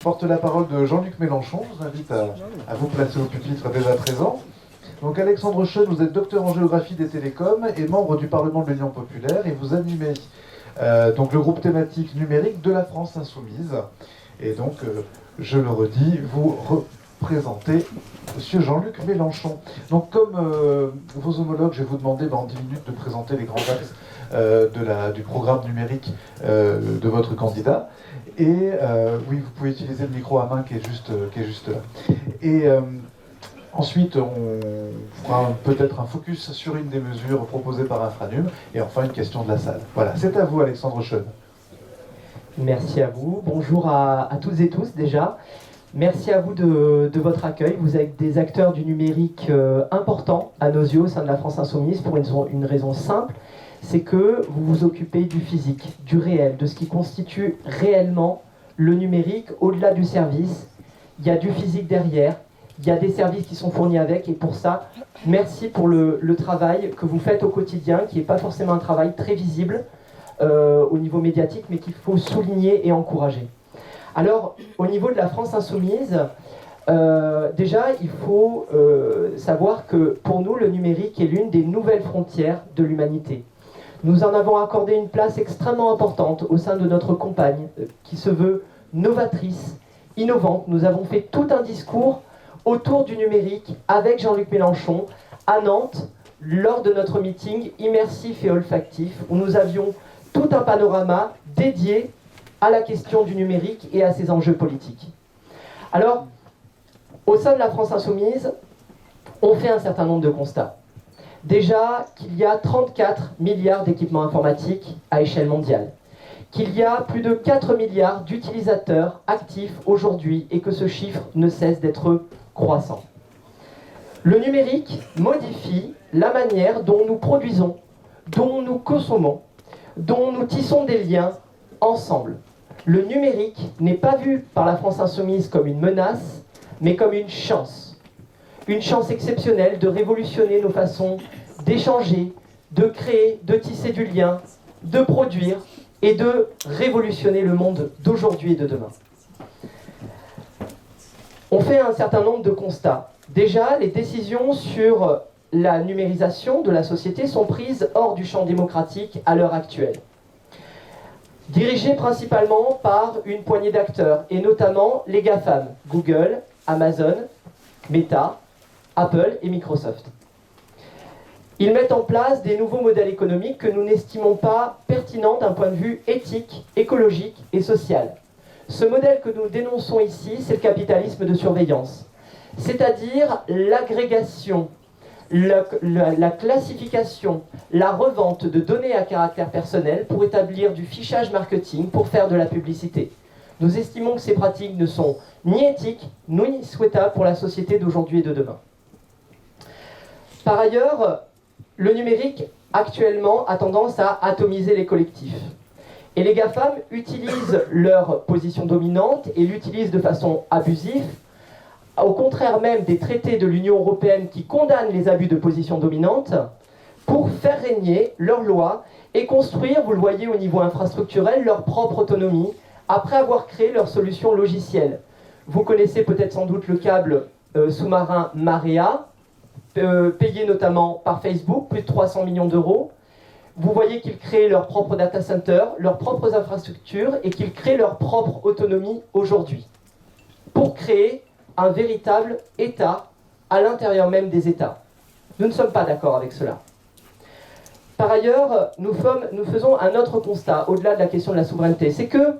Porte la parole de Jean-Luc Mélenchon. Je vous invite à vous placer au pupitre dès à présent. Donc Alexandre Schoen, vous êtes docteur en géographie des télécoms et membre du Parlement de l'Union populaire et vous animez donc le groupe thématique numérique de la France insoumise. Et donc, je le redis, vous représentez Monsieur Jean-Luc Mélenchon. Donc comme vos homologues, je vais vous demander en 10 minutes de présenter les grands axes du programme numérique de votre candidat. Et oui, vous pouvez utiliser le micro à main qui est juste là. Et ensuite, on fera peut-être un focus sur une des mesures proposées par Infranum. Et enfin, une question de la salle. Voilà, c'est à vous, Alexandre Schoen. Merci à vous. Bonjour à toutes et tous déjà. Merci à vous de votre accueil. Vous êtes des acteurs du numérique importants à nos yeux au sein de la France Insoumise pour une raison simple, c'est que vous vous occupez du physique, du réel, de ce qui constitue réellement le numérique au-delà du service. Il y a du physique derrière, il y a des services qui sont fournis avec, et pour ça, merci pour le travail que vous faites au quotidien, qui n'est pas forcément un travail très visible au niveau médiatique, mais qu'il faut souligner et encourager. Alors, au niveau de la France Insoumise, déjà, il faut savoir que pour nous, le numérique est l'une des nouvelles frontières de l'humanité. Nous en avons accordé une place extrêmement importante au sein de notre campagne, qui se veut novatrice, innovante. Nous avons fait tout un discours autour du numérique avec Jean-Luc Mélenchon à Nantes, lors de notre meeting immersif et olfactif, où nous avions tout un panorama dédié à la question du numérique et à ses enjeux politiques. Alors, au sein de la France Insoumise, on fait un certain nombre de constats. Déjà, qu'il y a 34 milliards d'équipements informatiques à échelle mondiale, qu'il y a plus de 4 milliards d'utilisateurs actifs aujourd'hui et que ce chiffre ne cesse d'être croissant. Le numérique modifie la manière dont nous produisons, dont nous consommons, dont nous tissons des liens ensemble. Le numérique n'est pas vu par la France Insoumise comme une menace, mais comme une chance. Une chance exceptionnelle de révolutionner nos façons d'échanger, de créer, de tisser du lien, de produire et de révolutionner le monde d'aujourd'hui et de demain. On fait un certain nombre de constats. Déjà, les décisions sur la numérisation de la société sont prises hors du champ démocratique à l'heure actuelle. Dirigées principalement par une poignée d'acteurs, et notamment les GAFAM, Google, Amazon, Meta, Apple et Microsoft. Ils mettent en place des nouveaux modèles économiques que nous n'estimons pas pertinents d'un point de vue éthique, écologique et social. Ce modèle que nous dénonçons ici, c'est le capitalisme de surveillance, c'est-à-dire l'agrégation, la classification, la revente de données à caractère personnel pour établir du fichage marketing, pour faire de la publicité. Nous estimons que ces pratiques ne sont ni éthiques, ni souhaitables pour la société d'aujourd'hui et de demain. Par ailleurs, le numérique, actuellement, a tendance à atomiser les collectifs. Et les GAFAM utilisent leur position dominante et l'utilisent de façon abusive, au contraire même des traités de l'Union européenne qui condamnent les abus de position dominante, pour faire régner leurs lois et construire, vous le voyez au niveau infrastructurel, leur propre autonomie, après avoir créé leur solution logicielle. Vous connaissez peut-être sans doute le câble sous-marin Marea, payé notamment par Facebook, plus de 300 millions d'euros. Vous voyez qu'ils créent leur propre data center, leurs propres infrastructures, et qu'ils créent leur propre autonomie aujourd'hui, pour créer un véritable État à l'intérieur même des États. Nous ne sommes pas d'accord avec cela. Par ailleurs, nous faisons un autre constat, au-delà de la question de la souveraineté, c'est que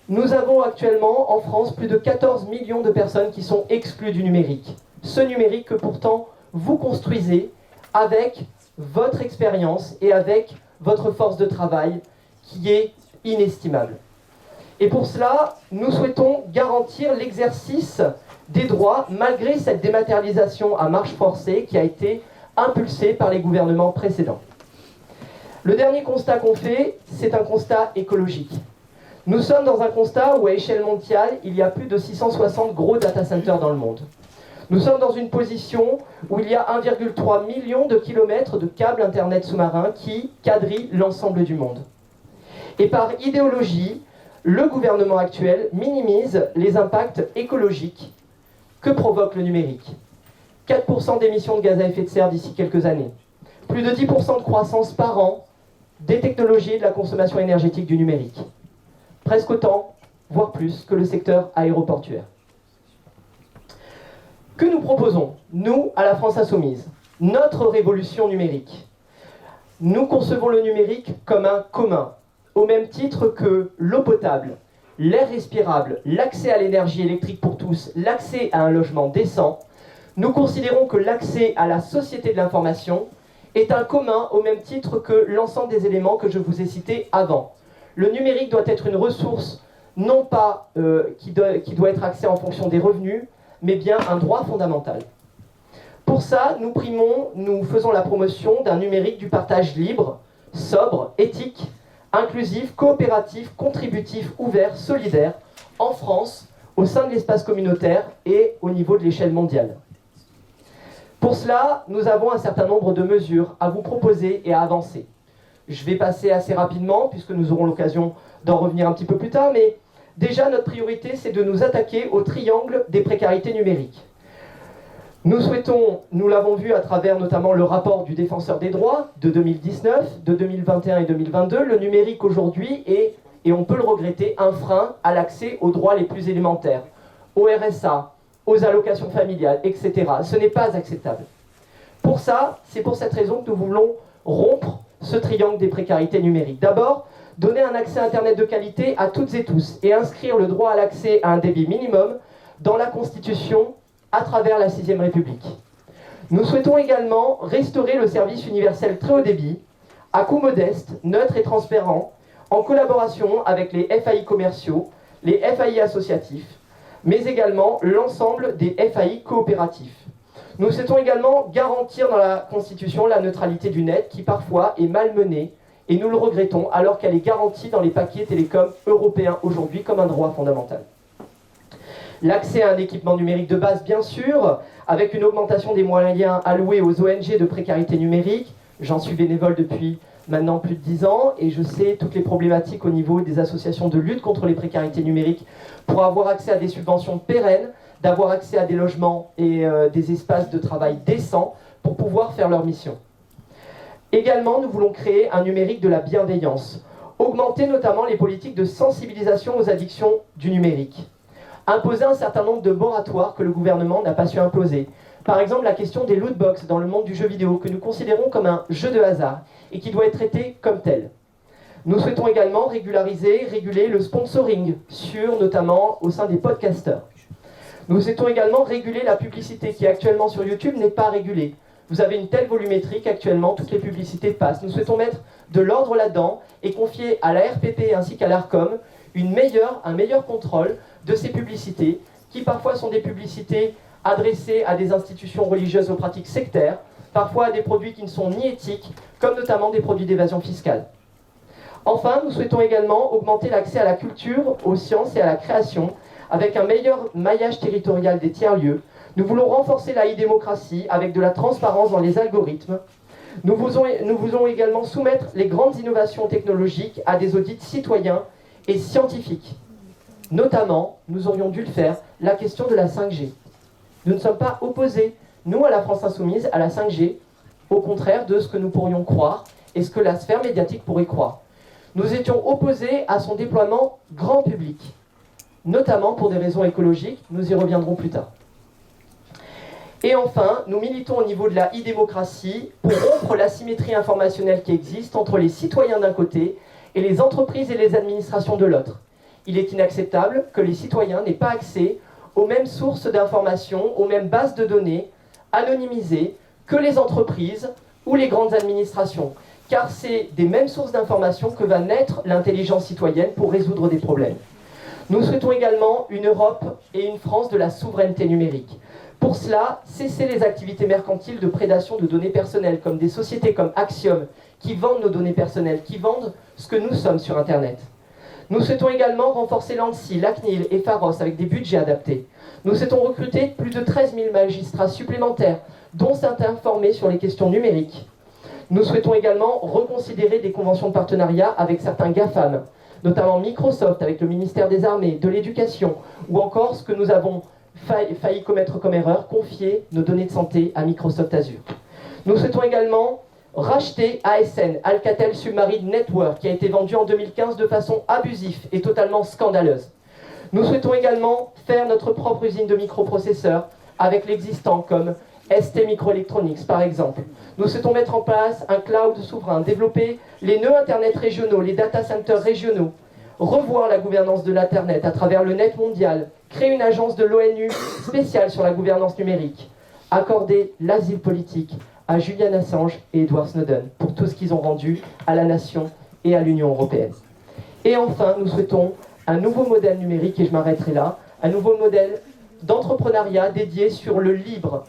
nous avons actuellement en France plus de 14 millions de personnes qui sont exclues du numérique. Ce numérique que pourtant vous construisez avec votre expérience et avec votre force de travail qui est inestimable. Et pour cela, nous souhaitons garantir l'exercice des droits malgré cette dématérialisation à marche forcée qui a été impulsée par les gouvernements précédents. Le dernier constat qu'on fait, c'est un constat écologique. Nous sommes dans un constat où à échelle mondiale, il y a plus de 660 gros data centers dans le monde. Nous sommes dans une position où il y a 1,3 million de kilomètres de câbles Internet sous-marins qui quadrillent l'ensemble du monde. Et par idéologie, le gouvernement actuel minimise les impacts écologiques que provoque le numérique. 4% d'émissions de gaz à effet de serre d'ici quelques années. Plus de 10% de croissance par an des technologies et de la consommation énergétique du numérique. Presque autant, voire plus, que le secteur aéroportuaire. Que nous proposons, nous, à la France Insoumise? Notre révolution numérique. Nous concevons le numérique comme un commun, au même titre que l'eau potable, l'air respirable, l'accès à l'énergie électrique pour tous, l'accès à un logement décent. Nous considérons que l'accès à la société de l'information est un commun au même titre que l'ensemble des éléments que je vous ai cités avant. Le numérique doit être une ressource, non pas qui doit être accès en fonction des revenus, mais bien un droit fondamental. Pour ça, nous faisons la promotion d'un numérique du partage libre, sobre, éthique, inclusif, coopératif, contributif, ouvert, solidaire, en France, au sein de l'espace communautaire et au niveau de l'échelle mondiale. Pour cela, nous avons un certain nombre de mesures à vous proposer et à avancer. Je vais passer assez rapidement, puisque nous aurons l'occasion d'en revenir un petit peu plus tard, mais déjà, notre priorité, c'est de nous attaquer au triangle des précarités numériques. Nous souhaitons, nous l'avons vu à travers notamment le rapport du Défenseur des droits de 2019, de 2021 et 2022, le numérique aujourd'hui est, et on peut le regretter, un frein à l'accès aux droits les plus élémentaires, au RSA, aux allocations familiales, etc. Ce n'est pas acceptable. Pour ça, c'est pour cette raison que nous voulons rompre ce triangle des précarités numériques. D'abord, donner un accès à Internet de qualité à toutes et tous et inscrire le droit à l'accès à un débit minimum dans la Constitution à travers la 6ème République. Nous souhaitons également restaurer le service universel très haut débit, à coût modeste, neutre et transparent, en collaboration avec les FAI commerciaux, les FAI associatifs, mais également l'ensemble des FAI coopératifs. Nous souhaitons également garantir dans la Constitution la neutralité du net qui parfois est malmenée, et nous le regrettons alors qu'elle est garantie dans les paquets télécoms européens aujourd'hui comme un droit fondamental. L'accès à un équipement numérique de base, bien sûr, avec une augmentation des moyens alloués aux ONG de précarité numérique. J'en suis bénévole depuis maintenant plus de 10 ans et je sais toutes les problématiques au niveau des associations de lutte contre les précarités numériques pour avoir accès à des subventions pérennes, d'avoir accès à des logements et des espaces de travail décents pour pouvoir faire leur mission. Également, nous voulons créer un numérique de la bienveillance, augmenter notamment les politiques de sensibilisation aux addictions du numérique. Imposer un certain nombre de moratoires que le gouvernement n'a pas su imposer. Par exemple, la question des lootbox dans le monde du jeu vidéo, que nous considérons comme un jeu de hasard et qui doit être traité comme tel. Nous souhaitons également réguler le sponsoring, notamment au sein des podcasteurs. Nous souhaitons également réguler la publicité qui actuellement sur YouTube n'est pas régulée. Vous avez une telle volumétrie qu'actuellement toutes les publicités passent. Nous souhaitons mettre de l'ordre là-dedans et confier à la RPP ainsi qu'à l'ARCOM un meilleur contrôle de ces publicités, qui parfois sont des publicités adressées à des institutions religieuses aux pratiques sectaires, parfois à des produits qui ne sont ni éthiques, comme notamment des produits d'évasion fiscale. Enfin, nous souhaitons également augmenter l'accès à la culture, aux sciences et à la création, avec un meilleur maillage territorial des tiers-lieux. Nous voulons renforcer la e-démocratie avec de la transparence dans les algorithmes. Nous voulons également soumettre les grandes innovations technologiques à des audits citoyens et scientifiques. Notamment, nous aurions dû le faire, la question de la 5G. Nous ne sommes pas opposés, nous, à la France Insoumise, à la 5G, au contraire de ce que nous pourrions croire et ce que la sphère médiatique pourrait croire. Nous étions opposés à son déploiement grand public, notamment pour des raisons écologiques, nous y reviendrons plus tard. Et enfin, nous militons au niveau de la e-démocratie pour rompre l'asymétrie informationnelle qui existe entre les citoyens d'un côté et les entreprises et les administrations de l'autre. Il est inacceptable que les citoyens n'aient pas accès aux mêmes sources d'informations, aux mêmes bases de données anonymisées que les entreprises ou les grandes administrations, car c'est des mêmes sources d'informations que va naître l'intelligence citoyenne pour résoudre des problèmes. Nous souhaitons également une Europe et une France de la souveraineté numérique. Pour cela, cesser les activités mercantiles de prédation de données personnelles, comme des sociétés comme Axiom, qui vendent nos données personnelles, qui vendent ce que nous sommes sur Internet. Nous souhaitons également renforcer l'ANSSI, la CNIL et Pharos avec des budgets adaptés. Nous souhaitons recruter plus de 13 000 magistrats supplémentaires, dont certains formés sur les questions numériques. Nous souhaitons également reconsidérer des conventions de partenariat avec certains GAFAM. notamment Microsoft avec le ministère des Armées, de l'Éducation, ou encore ce que nous avons failli commettre comme erreur, confier nos données de santé à Microsoft Azure. Nous souhaitons également racheter ASN, Alcatel Submarine Network, qui a été vendu en 2015 de façon abusive et totalement scandaleuse. Nous souhaitons également faire notre propre usine de microprocesseurs avec l'existant comme ST Microelectronics par exemple. Nous souhaitons mettre en place un cloud souverain, développer les nœuds Internet régionaux, les data centers régionaux, revoir la gouvernance de l'Internet à travers le net mondial, créer une agence de l'ONU spéciale sur la gouvernance numérique, accorder l'asile politique à Julian Assange et Edward Snowden pour tout ce qu'ils ont rendu à la nation et à l'Union européenne. Et enfin, nous souhaitons un nouveau modèle numérique, et je m'arrêterai là, un nouveau modèle d'entrepreneuriat dédié sur le libre.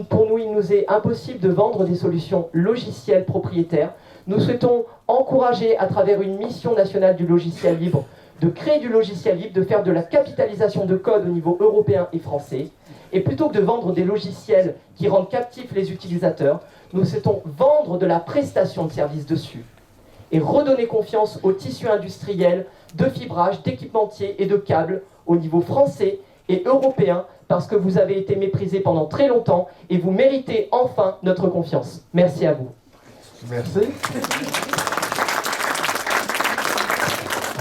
Pour nous, il nous est impossible de vendre des solutions logicielles propriétaires. Nous souhaitons encourager, à travers une mission nationale du logiciel libre, de créer du logiciel libre, de faire de la capitalisation de code au niveau européen et français. Et plutôt que de vendre des logiciels qui rendent captifs les utilisateurs, nous souhaitons vendre de la prestation de services dessus et redonner confiance au tissu industriel de fibrage, d'équipementiers et de câbles au niveau français et européen, parce que vous avez été méprisés pendant très longtemps et vous méritez enfin notre confiance. Merci à vous. Merci.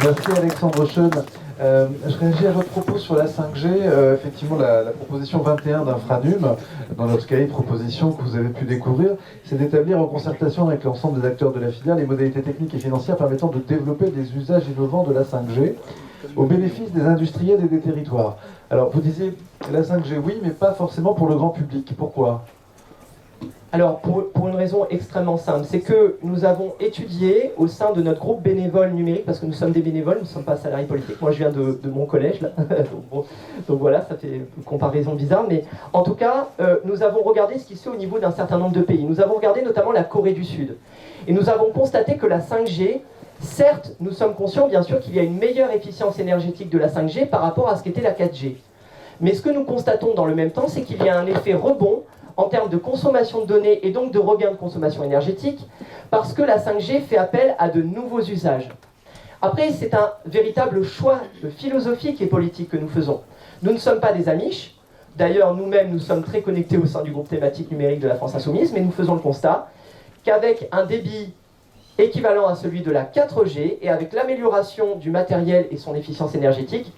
Merci Alexandre Schoen. Je réagis à votre propos sur la 5G. Effectivement, la proposition 21 d'Infranum, dans notre cahier de proposition que vous avez pu découvrir, c'est d'établir en concertation avec l'ensemble des acteurs de la filière les modalités techniques et financières permettant de développer des usages innovants de la 5G au bénéfice des industriels et des territoires. Alors, vous disiez la 5G, oui, mais pas forcément pour le grand public. Pourquoi ? Alors, pour une raison extrêmement simple, c'est que nous avons étudié au sein de notre groupe bénévole numérique, parce que nous sommes des bénévoles, nous ne sommes pas salariés politiques. Moi, je viens de mon collège, là. donc voilà, ça fait une comparaison bizarre. Mais en tout cas, nous avons regardé ce qui se fait au niveau d'un certain nombre de pays. Nous avons regardé notamment la Corée du Sud. Et nous avons constaté que la 5G, certes, nous sommes conscients, bien sûr, qu'il y a une meilleure efficience énergétique de la 5G par rapport à ce qu'était la 4G. Mais ce que nous constatons dans le même temps, c'est qu'il y a un effet rebond en termes de consommation de données et donc de regain de consommation énergétique, parce que la 5G fait appel à de nouveaux usages. Après, c'est un véritable choix philosophique et politique que nous faisons. Nous ne sommes pas des amiches. D'ailleurs, nous-mêmes, nous sommes très connectés au sein du groupe thématique numérique de la France Insoumise, mais nous faisons le constat qu'avec un débit équivalent à celui de la 4G et avec l'amélioration du matériel et son efficience énergétique,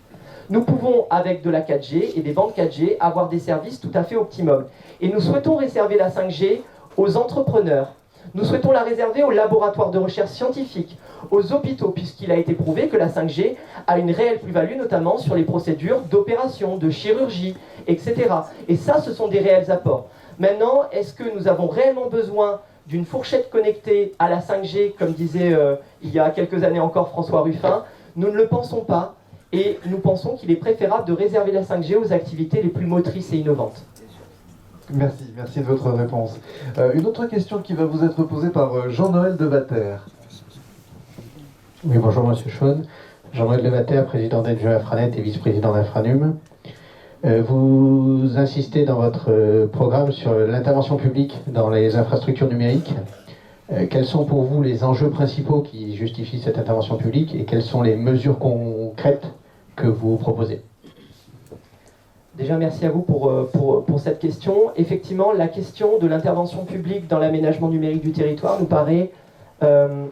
nous pouvons, avec de la 4G et des bandes 4G, avoir des services tout à fait optimums. Et nous souhaitons réserver la 5G aux entrepreneurs. Nous souhaitons la réserver aux laboratoires de recherche scientifique, aux hôpitaux, puisqu'il a été prouvé que la 5G a une réelle plus-value, notamment sur les procédures d'opération, de chirurgie, etc. Et ça, ce sont des réels apports. Maintenant, est-ce que nous avons réellement besoin d'une fourchette connectée à la 5G, comme disait il y a quelques années encore François Ruffin? Nous ne le pensons pas. Et nous pensons qu'il est préférable de réserver la 5G aux activités les plus motrices et innovantes. Merci de votre réponse. Une autre question qui va vous être posée par Jean-Noël Devater. Oui, bonjour Monsieur Schoen. Jean-Noël Devater, président d'Enjoy Infranet et vice-président d'Infranum. Vous insistez dans votre programme sur l'intervention publique dans les infrastructures numériques. Quels sont pour vous les enjeux principaux qui justifient cette intervention publique et quelles sont les mesures concrètes que vous proposez? Déjà, merci à vous pour cette question. Effectivement, la question de l'intervention publique dans l'aménagement numérique du territoire nous paraît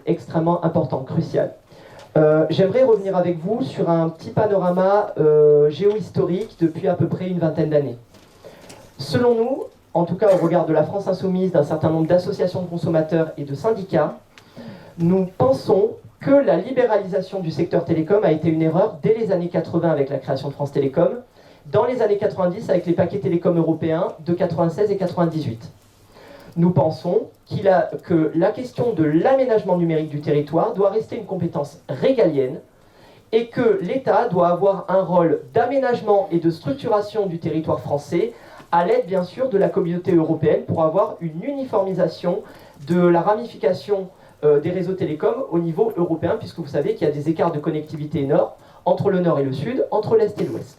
extrêmement importante, cruciale. J'aimerais revenir avec vous sur un petit panorama géohistorique depuis à peu près une vingtaine d'années. Selon nous, en tout cas au regard de la France Insoumise, d'un certain nombre d'associations de consommateurs et de syndicats, nous pensons que la libéralisation du secteur télécom a été une erreur dès les années 80 avec la création de France Télécom, dans les années 90 avec les paquets télécoms européens de 96 et 98. Nous pensons que la question de l'aménagement numérique du territoire doit rester une compétence régalienne et que l'État doit avoir un rôle d'aménagement et de structuration du territoire français à l'aide bien sûr de la communauté européenne pour avoir une uniformisation de la ramification des réseaux télécoms au niveau européen, puisque vous savez qu'il y a des écarts de connectivité énormes entre le nord et le sud, entre l'est et l'ouest.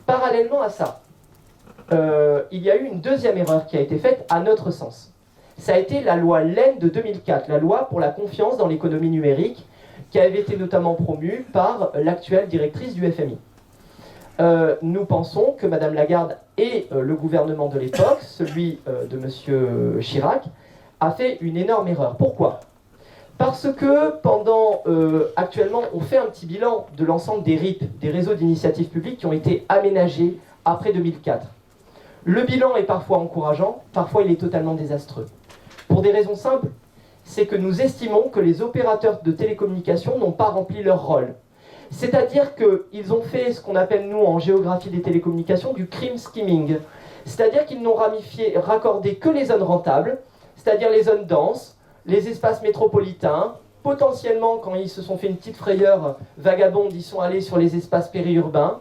Parallèlement à ça, il y a eu une deuxième erreur qui a été faite à notre sens. Ça a été la loi LEN de 2004, la loi pour la confiance dans l'économie numérique, qui avait été notamment promue par l'actuelle directrice du FMI. Nous pensons que Madame Lagarde et le gouvernement de l'époque, celui de Monsieur Chirac, a fait une énorme erreur. Pourquoi ? Parce que actuellement, on fait un petit bilan de l'ensemble des RIP, des réseaux d'initiatives publiques qui ont été aménagés après 2004. Le bilan est parfois encourageant, parfois il est totalement désastreux. Pour des raisons simples, c'est que nous estimons que les opérateurs de télécommunications n'ont pas rempli leur rôle. C'est-à-dire qu'ils ont fait ce qu'on appelle, nous, en géographie des télécommunications, du crime skimming. C'est-à-dire qu'ils n'ont raccordé que les zones rentables, c'est-à-dire les zones denses, les espaces métropolitains. Potentiellement, quand ils se sont fait une petite frayeur vagabonde, ils sont allés sur les espaces périurbains.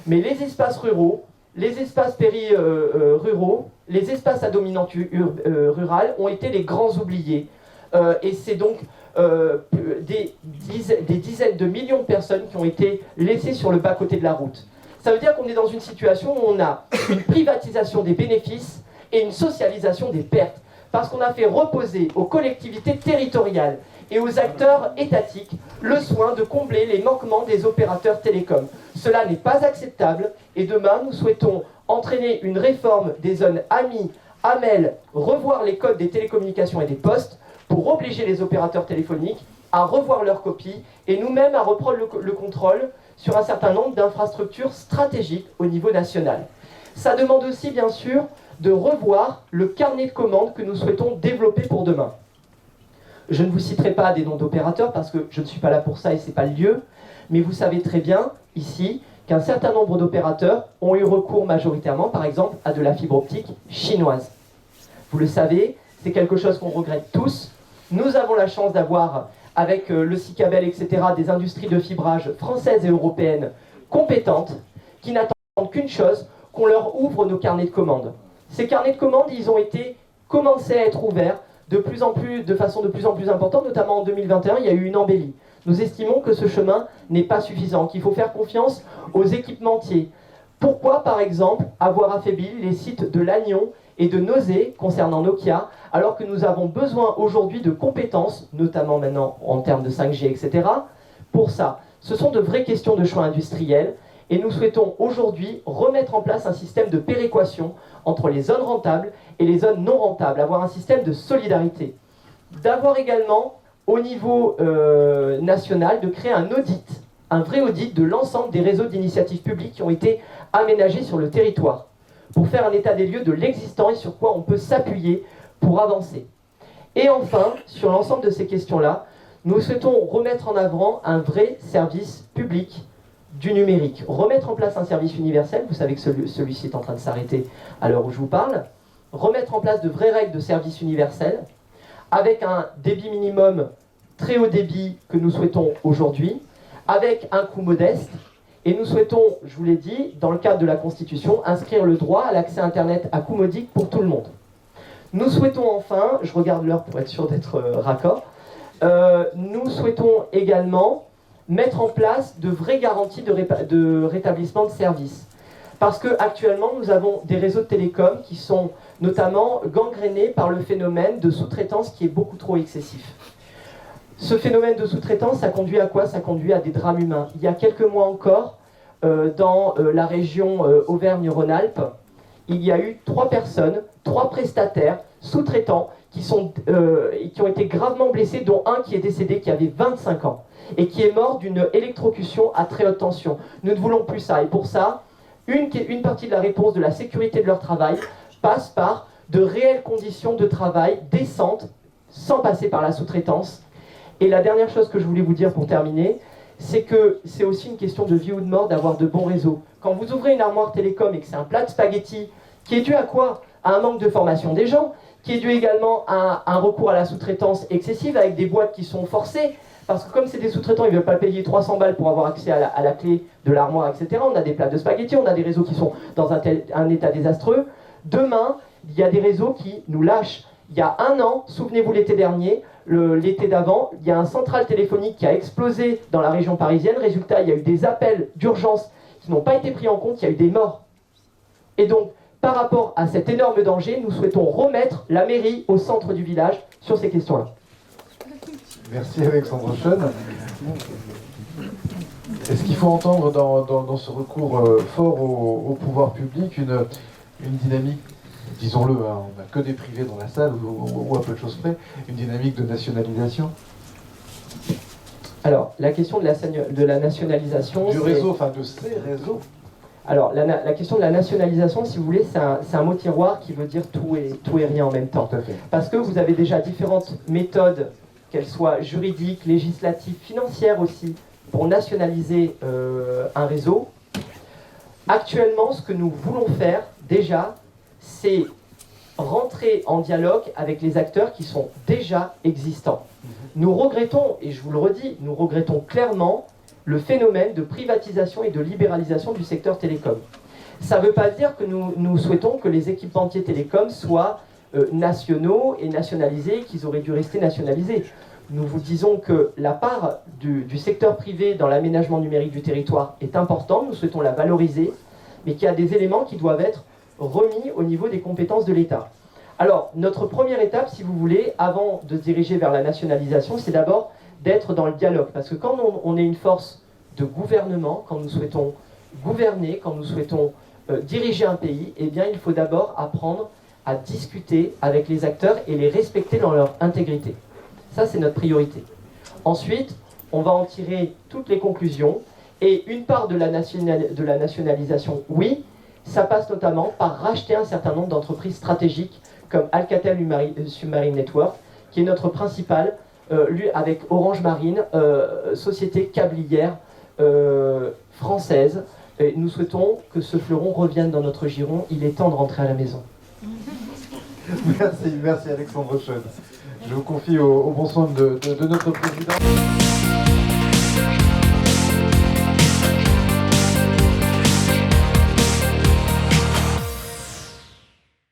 Mais les espaces ruraux, les espaces ruraux, les espaces à dominante rurale ont été les grands oubliés. Et c'est donc des dizaines de millions de personnes qui ont été laissées sur le bas-côté de la route. Ça veut dire qu'on est dans une situation où on a une privatisation des bénéfices et une socialisation des pertes. Parce qu'on a fait reposer aux collectivités territoriales et aux acteurs étatiques le soin de combler les manquements des opérateurs télécoms. Cela n'est pas acceptable et demain, nous souhaitons entraîner une réforme des zones AMI, AMEL, revoir les codes des télécommunications et des postes pour obliger les opérateurs téléphoniques à revoir leurs copies et nous-mêmes à reprendre le contrôle sur un certain nombre d'infrastructures stratégiques au niveau national. Ça demande aussi, bien sûr, de revoir le carnet de commandes que nous souhaitons développer pour demain. Je ne vous citerai pas des noms d'opérateurs parce que je ne suis pas là pour ça et ce n'est pas le lieu, mais vous savez très bien, ici, qu'un certain nombre d'opérateurs ont eu recours majoritairement, par exemple, à de la fibre optique chinoise. Vous le savez, c'est quelque chose qu'on regrette tous. Nous avons la chance d'avoir, avec le Cicabel, etc., des industries de fibrage françaises et européennes compétentes qui n'attendent qu'une chose, qu'on leur ouvre nos carnets de commandes. Ces carnets de commandes, ils ont commencé à être ouverts de façon de plus en plus importante, notamment en 2021, il y a eu une embellie. Nous estimons que ce chemin n'est pas suffisant, qu'il faut faire confiance aux équipementiers. Pourquoi, par exemple, avoir affaibli les sites de Lannion et de Nozé concernant Nokia, alors que nous avons besoin aujourd'hui de compétences, notamment maintenant en termes de 5G, etc., pour ça. Ce sont de vraies questions de choix industriels, et nous souhaitons aujourd'hui remettre en place un système de péréquation entre les zones rentables et les zones non rentables, avoir un système de solidarité. D'avoir également, au niveau national, de créer un audit, un vrai audit de l'ensemble des réseaux d'initiatives publiques qui ont été aménagés sur le territoire, pour faire un état des lieux de l'existant et sur quoi on peut s'appuyer pour avancer. Et enfin, sur l'ensemble de ces questions-là, nous souhaitons remettre en avant un vrai service public du numérique. Remettre en place un service universel, vous savez que celui-ci est en train de s'arrêter à l'heure où je vous parle. Remettre en place de vraies règles de service universel, avec un débit minimum très haut débit que nous souhaitons aujourd'hui, avec un coût modeste. Et nous souhaitons, je vous l'ai dit, dans le cadre de la Constitution, inscrire le droit à l'accès Internet à coût modique pour tout le monde. Nous souhaitons enfin, je regarde l'heure pour être sûr d'être raccord, nous souhaitons également mettre en place de vraies garanties de rétablissement de services. Parce qu'actuellement, nous avons des réseaux de télécom qui sont notamment gangrénés par le phénomène de sous-traitance qui est beaucoup trop excessif. Ce phénomène de sous-traitance, ça conduit à quoi? Ça conduit à des drames humains. Il y a quelques mois encore, dans la région Auvergne-Rhône-Alpes, il y a eu 3 personnes, 3 prestataires, sous-traitants, qui ont été gravement blessés, dont un qui est décédé, qui avait 25 ans, et qui est mort d'une électrocution à très haute tension. Nous ne voulons plus ça, et pour ça, une partie de la réponse de la sécurité de leur travail passe par de réelles conditions de travail décentes, sans passer par la sous-traitance. Et la dernière chose que je voulais vous dire pour terminer, c'est que c'est aussi une question de vie ou de mort d'avoir de bons réseaux. Quand vous ouvrez une armoire télécom et que c'est un plat de spaghettis, qui est dû à quoi? À un manque de formation des gens, qui est dû également à un recours à la sous-traitance excessive avec des boîtes qui sont forcées, parce que comme c'est des sous-traitants, ils ne veulent pas payer 300 balles pour avoir accès à la clé de l'armoire, etc. On a des plats de spaghettis, on a des réseaux qui sont dans un état désastreux. Demain, il y a des réseaux qui nous lâchent. Il y a un an, souvenez-vous l'été dernier, l'été d'avant, il y a un central téléphonique qui a explosé dans la région parisienne. Résultat, il y a eu des appels d'urgence qui n'ont pas été pris en compte, il y a eu des morts. Et donc, par rapport à cet énorme danger, nous souhaitons remettre la mairie au centre du village sur ces questions-là. Merci Alexandre Schoen. Est-ce qu'il faut entendre dans ce recours fort au pouvoir public une dynamique, disons-le, hein, on n'a que des privés dans la salle ou à peu de choses près, une dynamique de nationalisation? Alors, la question de la nationalisation... Du réseau, enfin de ces réseaux. Alors, la question de la nationalisation, si vous voulez, c'est un mot tiroir qui veut dire tout et rien en même temps. Tout à fait. Parce que vous avez déjà différentes méthodes, qu'elles soient juridiques, législatives, financières aussi, pour nationaliser un réseau. Actuellement, ce que nous voulons faire, déjà, c'est rentrer en dialogue avec les acteurs qui sont déjà existants. Nous regrettons, et je vous le redis, nous regrettons clairement le phénomène de privatisation et de libéralisation du secteur télécom. Ça ne veut pas dire que nous souhaitons que les équipementiers télécoms soient nationaux et nationalisés, qu'ils auraient dû rester nationalisés. Nous vous disons que la part du secteur privé dans l'aménagement numérique du territoire est importante, nous souhaitons la valoriser, mais qu'il y a des éléments qui doivent être remis au niveau des compétences de l'État. Alors, notre première étape, si vous voulez, avant de se diriger vers la nationalisation, c'est d'abord d'être dans le dialogue. Parce que quand on est une force de gouvernement, quand nous souhaitons gouverner, quand nous souhaitons diriger un pays, eh bien, il faut d'abord apprendre à discuter avec les acteurs et les respecter dans leur intégrité. Ça, c'est notre priorité. Ensuite, on va en tirer toutes les conclusions. Et une part de la nationalisation, oui, ça passe notamment par racheter un certain nombre d'entreprises stratégiques comme Alcatel Submarine Network, qui est notre principal, avec Orange Marine, société câblière française. Et nous souhaitons que ce fleuron revienne dans notre giron. Il est temps de rentrer à la maison. Merci Alexandre Schoen. Je vous confie au bon soin de notre président.